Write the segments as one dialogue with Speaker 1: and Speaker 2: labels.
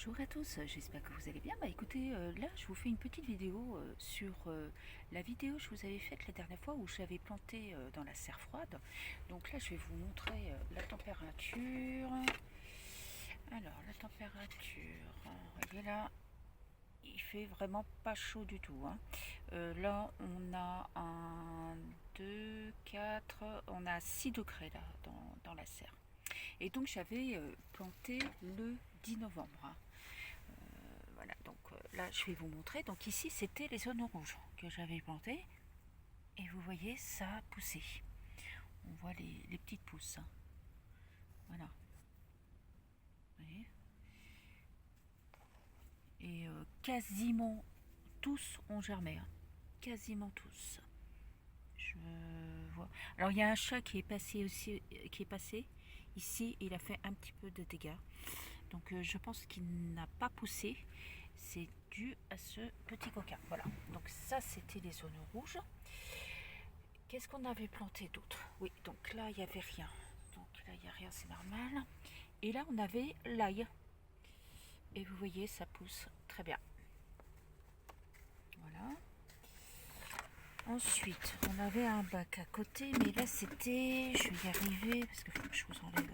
Speaker 1: Bonjour à tous, j'espère que vous allez bien. Bah écoutez, là je vous fais une petite vidéo sur la vidéo que je vous avais faite la dernière fois où j'avais planté dans la serre froide. Donc là je vais vous montrer la température. Alors la température, vous voyez là, il fait vraiment pas chaud du tout, hein. Là on a un 2 4, on a 6 degrés là dans la serre. Et donc j'avais planté le 10 novembre, hein. Voilà, donc là je vais vous montrer. Donc ici c'était les zones rouges que j'avais plantées. Et vous voyez, ça a poussé. On voit les petites pousses, hein. Voilà. Vous voyez. Et quasiment tous ont germé, hein. Quasiment tous. Je vois. Alors il y a un chat qui est passé aussi, qui est passé ici. Il a fait un petit peu de dégâts. Donc je pense qu'il n'a pas poussé. C'est dû à ce petit coquin. Voilà. Donc ça c'était les zones rouges. Qu'est-ce qu'on avait planté d'autre? Oui, donc là il n'y avait rien. Donc là il n'y a rien, c'est normal. Et là on avait l'ail. Et vous voyez, ça pousse très bien. Voilà. Ensuite, on avait un bac à côté, mais là c'était. Je vais y arriver parce qu'il faut que je vous enlève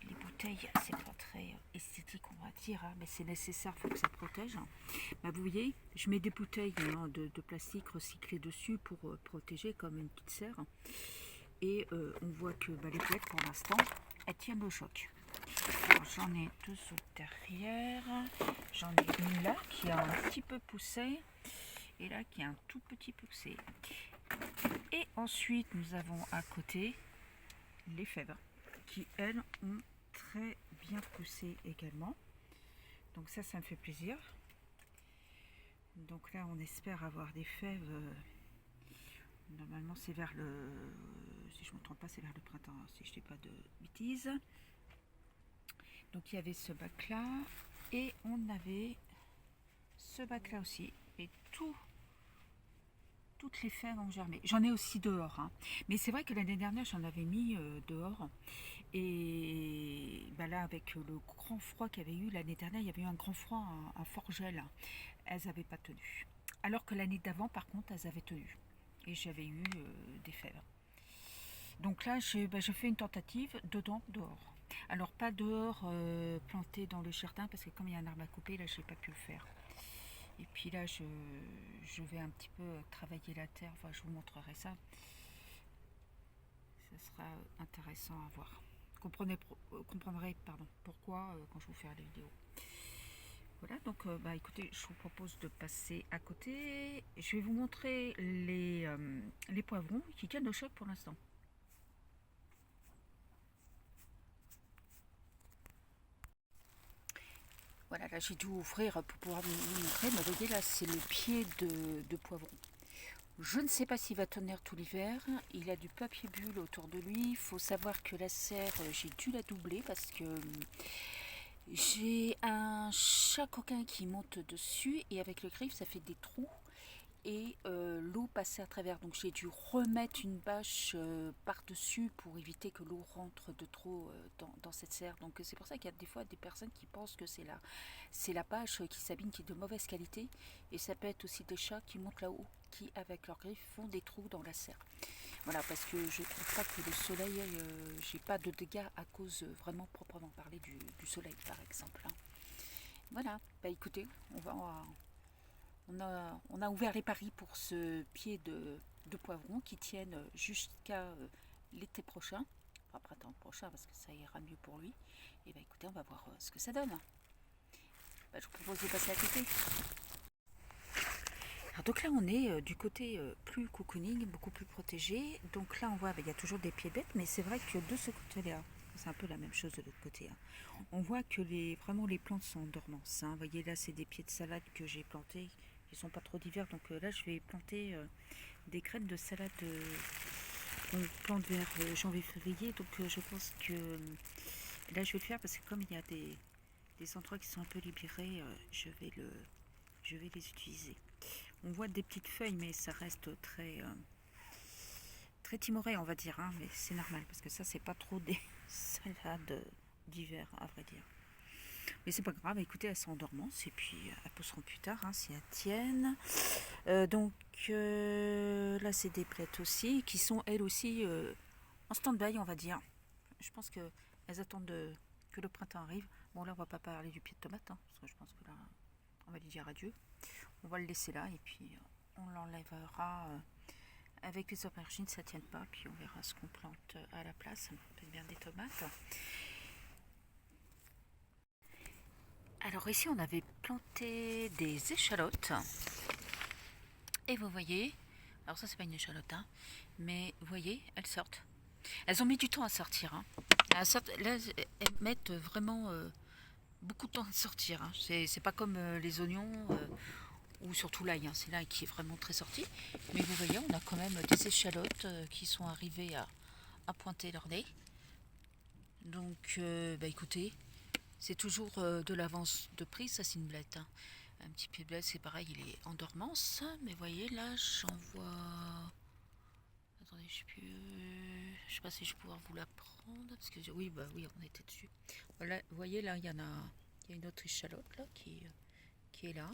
Speaker 1: les bouteilles. C'est pas très esthétique, on va dire, hein, mais c'est nécessaire, il faut que ça protège. Bah, vous voyez, je mets des bouteilles de plastique recyclées dessus pour protéger comme une petite serre. Et on voit que les plaques pour l'instant elles tiennent le choc. J'en ai deux autres derrière, j'en ai une là qui a un petit peu poussé et là qui a un tout petit poussé. Et ensuite nous avons à côté les fèves qui elles ont très bien poussé également, donc ça me fait plaisir. Donc là on espère avoir des fèves. Normalement c'est vers le, si je ne me trompe pas, c'est vers le printemps, si je ne dis pas de bêtises. Donc il y avait ce bac là et on avait ce bac là aussi. Et toutes les fèves ont germé. J'en ai aussi dehors, hein. Mais c'est vrai que l'année dernière j'en avais mis dehors. Et là avec le grand froid qu'il y avait eu l'année dernière, il y avait eu un grand froid, un fort gel. Elles n'avaient pas tenu. Alors que l'année d'avant par contre elles avaient tenu. Et j'avais eu des fèves. Donc là, je fais une tentative dedans, dehors. Alors pas dehors planté dans le jardin parce que comme il y a un arbre à couper, là, je n'ai pas pu le faire. Et puis là, je vais un petit peu travailler la terre. Enfin, je vous montrerai ça. Ce sera intéressant à voir. Comprendrez pourquoi quand je vous ferai les vidéos. Voilà, donc écoutez, je vous propose de passer à côté. Je vais vous montrer les poivrons qui tiennent le choc pour l'instant. Voilà, là j'ai dû ouvrir pour pouvoir vous montrer. Mais voyez là, c'est le pied de poivron. Je ne sais pas s'il va tenir tout l'hiver. Il a du papier bulle autour de lui. Il faut savoir que la serre, j'ai dû la doubler parce que j'ai un chat coquin qui monte dessus et avec le griffe, ça fait des trous. Et l'eau passait à travers, donc j'ai dû remettre une bâche par-dessus pour éviter que l'eau rentre de trop dans cette serre. Donc c'est pour ça qu'il y a des fois des personnes qui pensent que c'est la bâche qui s'abîme, qui est de mauvaise qualité, et ça peut être aussi des chats qui montent là-haut, qui avec leurs griffes font des trous dans la serre. Voilà, parce que je trouve pas que le soleil, j'ai pas de dégâts à cause vraiment proprement parler du soleil par exemple, hein. Voilà, écoutez, on a ouvert les paris pour ce pied de poivron qui tiennent jusqu'à l'été prochain, enfin printemps prochain parce que ça ira mieux pour lui. Et écoutez, on va voir ce que ça donne. Je vous propose de passer à côté. Alors donc là on est du côté plus cocooning, beaucoup plus protégé. Donc là on voit il y a toujours des pieds bêtes, mais c'est vrai que de ce côté-là, c'est un peu la même chose de l'autre côté, hein. On voit que vraiment les plantes sont en dormance, hein. Vous voyez là c'est des pieds de salade que j'ai plantés. Ils sont pas trop divers, donc là je vais planter des graines de salade qu'on plante vers janvier-février. Donc je pense que là je vais le faire parce que comme il y a des endroits qui sont un peu libérés, je vais les utiliser. On voit des petites feuilles, mais ça reste très timoré, on va dire, hein, mais c'est normal parce que ça c'est pas trop des salades d'hiver à vrai dire. Mais c'est pas grave, écoutez, elles sont en dormance et puis elles pousseront plus tard hein, si elles tiennent. Donc là, c'est des plantes aussi qui sont elles aussi en stand-by, on va dire. Je pense qu'elles attendent que le printemps arrive. Bon, là, on va pas parler du pied de tomate, hein, parce que je pense que là, on va lui dire adieu. On va le laisser là et puis on l'enlèvera avec les aubergines, ça ne tienne pas. Puis on verra ce qu'on plante à la place. Peut-être bien des tomates. Alors ici, on avait planté des échalotes. Et vous voyez, alors ça, c'est pas une échalote, hein, mais vous voyez, elles sortent. Elles ont mis du temps à sortir. Hein. Là, elles mettent vraiment beaucoup de temps à sortir. Hein. C'est pas comme les oignons ou surtout l'ail. Hein. C'est l'ail qui est vraiment très sorti. Mais vous voyez, on a quand même des échalotes qui sont arrivées à pointer leur nez. Donc, bah écoutez, c'est toujours de l'avance de prix. Ça, c'est une blette. Hein. Un petit pied de blette, c'est pareil, il est en dormance. Mais vous voyez, là, j'en vois... Attendez, je sais pas si je vais pouvoir vous la prendre. Parce que oui, bah oui, on était dessus. Voilà, vous voyez, là, il y a une autre échalote là, qui est là.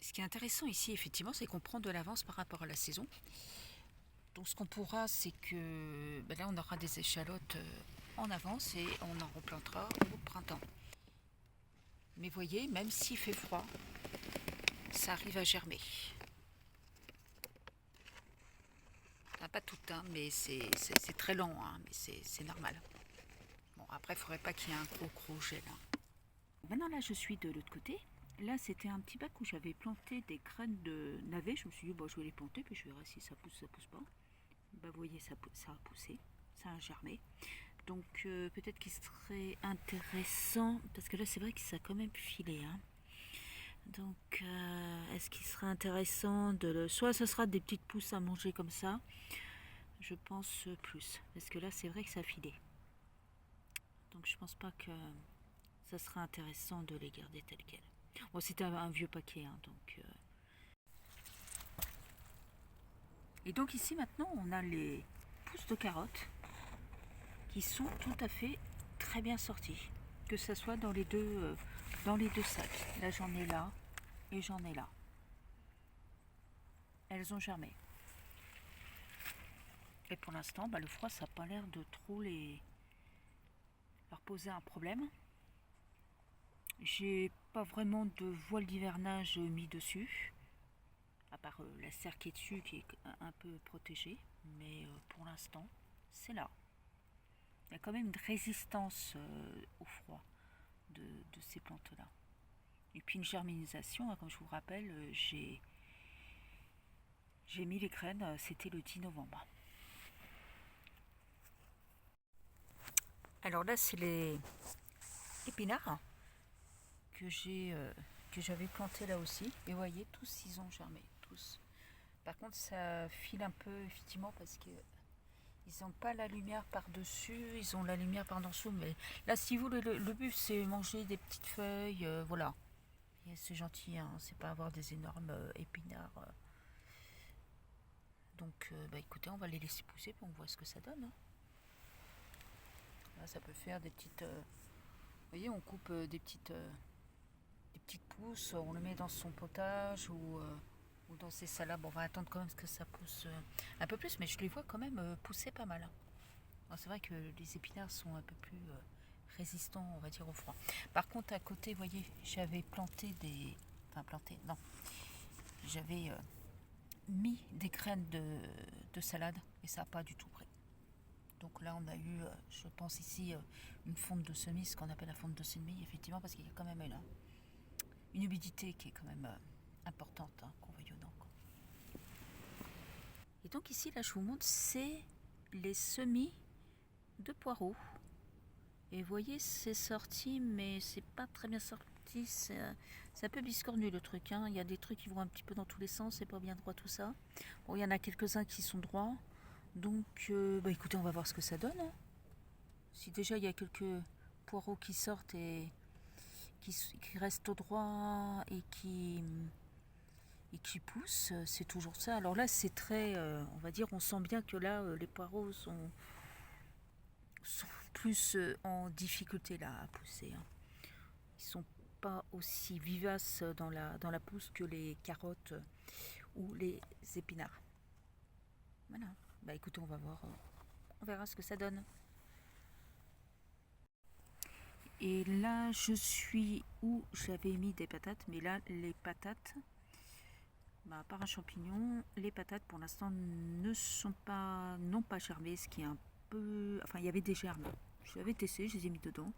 Speaker 1: Ce qui est intéressant ici, effectivement, c'est qu'on prend de l'avance par rapport à la saison. Donc, ce qu'on pourra, c'est que ben là, on aura des échalotes en avance et on en replantera au printemps. Mais vous voyez, même s'il fait froid, ça arrive à germer. Pas toutes, hein, mais c'est très lent, hein, mais c'est normal. Bon, après, il ne faudrait pas qu'il y ait un gros gel. Hein. Maintenant, là, je suis de l'autre côté. Là, c'était un petit bac où j'avais planté des graines de navets. Je me suis dit, bon, je vais les planter, puis je verrai si ça pousse pas. Bah, vous voyez, ça a poussé, ça a germé. Donc, peut-être qu'il serait intéressant, parce que là, c'est vrai que ça a quand même filé. Hein. Donc, est-ce qu'il serait intéressant de le... Soit ce sera des petites pousses à manger comme ça, je pense plus. Parce que là, c'est vrai que ça a filé. Donc, je pense pas que ça serait intéressant de les garder telles quelles. Bon, c'était un vieux paquet, hein, donc... Et donc ici, maintenant, on a les pousses de carottes qui sont tout à fait très bien sorties. Que ce soit dans les deux sacs. Là, j'en ai là et j'en ai là. Elles ont germé. Et pour l'instant, bah, le froid, ça n'a pas l'air de trop leur poser un problème. J'ai pas vraiment de voile d'hivernage mis dessus, à part la serre qui est dessus, qui est un peu protégée. Mais pour l'instant, c'est là. Il y a quand même une résistance au froid de ces plantes-là. Et puis une germinisation, hein, comme je vous rappelle, j'ai mis les graines, c'était le 10 novembre. Alors là, c'est les épinards que j'avais plantés là aussi. Et vous voyez, tous ils ont germé, tous. Par contre, ça file un peu effectivement parce que ils n'ont pas la lumière par-dessus, ils ont la lumière par-dessous. Mais là, si vous voulez, le but c'est manger des petites feuilles, voilà. C'est gentil, hein, c'est pas avoir des énormes épinards. Donc, bah écoutez, on va les laisser pousser, puis on voit ce que ça donne. Hein. Là, ça peut faire des petites. Vous voyez, on coupe des petites pousses, on le met dans son potage ou dans ses salades. Bon, on va attendre quand même que ça pousse un peu plus, mais je les vois quand même pousser pas mal. Hein. C'est vrai que les épinards sont un peu plus résistants, on va dire, au froid. Par contre, à côté, vous voyez, j'avais planté des. Enfin, planté, non. J'avais mis des graines de salade et ça n'a pas du tout pris. Donc là, on a eu, je pense ici, une fonte de semis, ce qu'on appelle la fonte de semis, effectivement, parce qu'il y a quand même une humidité qui est quand même importante, hein, qu'on veuille ou non. Et donc ici, là, je vous montre, c'est les semis de poireaux. Et vous voyez, c'est sorti, mais c'est pas très bien sorti. C'est un peu biscornu le truc. Hein. Il y a des trucs qui vont un petit peu dans tous les sens, c'est pas bien droit tout ça. Bon, il y en a quelques-uns qui sont droits. Donc, bah écoutez, on va voir ce que ça donne. Hein. Si déjà il y a quelques poireaux qui sortent et qui restent au droit et qui poussent, c'est toujours ça. Alors là, c'est très, on va dire, on sent bien que là, les poireaux sont plus en difficulté là à pousser. Hein. Ils sont pas aussi vivaces dans la pousse que les carottes ou les épinards. Voilà. Bah écoutez, on va voir, on verra ce que ça donne. Et là, je suis où j'avais mis des patates, mais là, les patates, bah, à part un champignon, les patates pour l'instant n'ont pas germé, ce qui est un peu, enfin, il y avait des germes. Je l'avais testé, je les ai mis dedans.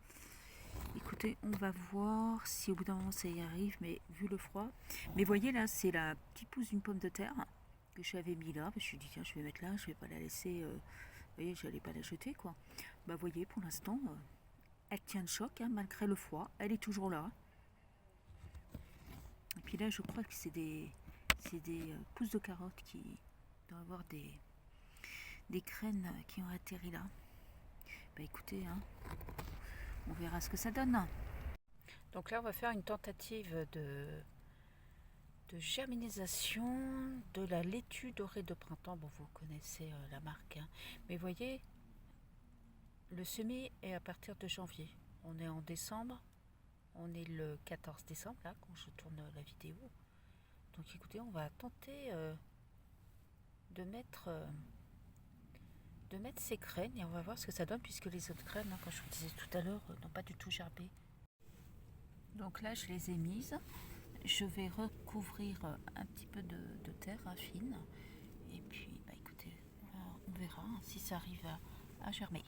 Speaker 1: Écoutez, on va voir si au bout d'un moment ça y arrive, mais vu le froid. Mais voyez là, c'est la petite pousse d'une pomme de terre que j'avais mis là. Je me suis dit, tiens, je vais mettre là, je vais pas la laisser. Vous voyez, j'allais pas la jeter quoi. Bah, voyez, pour l'instant, elle tient le choc, hein, malgré le froid. Elle est toujours là. Et puis là, je crois que c'est des pousses de carottes qui doivent avoir des graines qui ont atterri là. Bah écoutez, hein, on verra ce que ça donne. Donc là, on va faire une tentative de germinalisation de la laitue dorée de printemps. Bon, vous connaissez la marque, hein. Mais voyez, le semis est à partir de janvier. On est en décembre. On est le 14 décembre, là, quand je tourne la vidéo. Donc écoutez, on va tenter de mettre ces graines et on va voir ce que ça donne, puisque les autres graines, hein, comme je vous disais tout à l'heure, n'ont pas du tout germé. Donc là, je les ai mises. Je vais recouvrir un petit peu de terre fine. Et puis, bah écoutez, on verra si ça arrive à germer.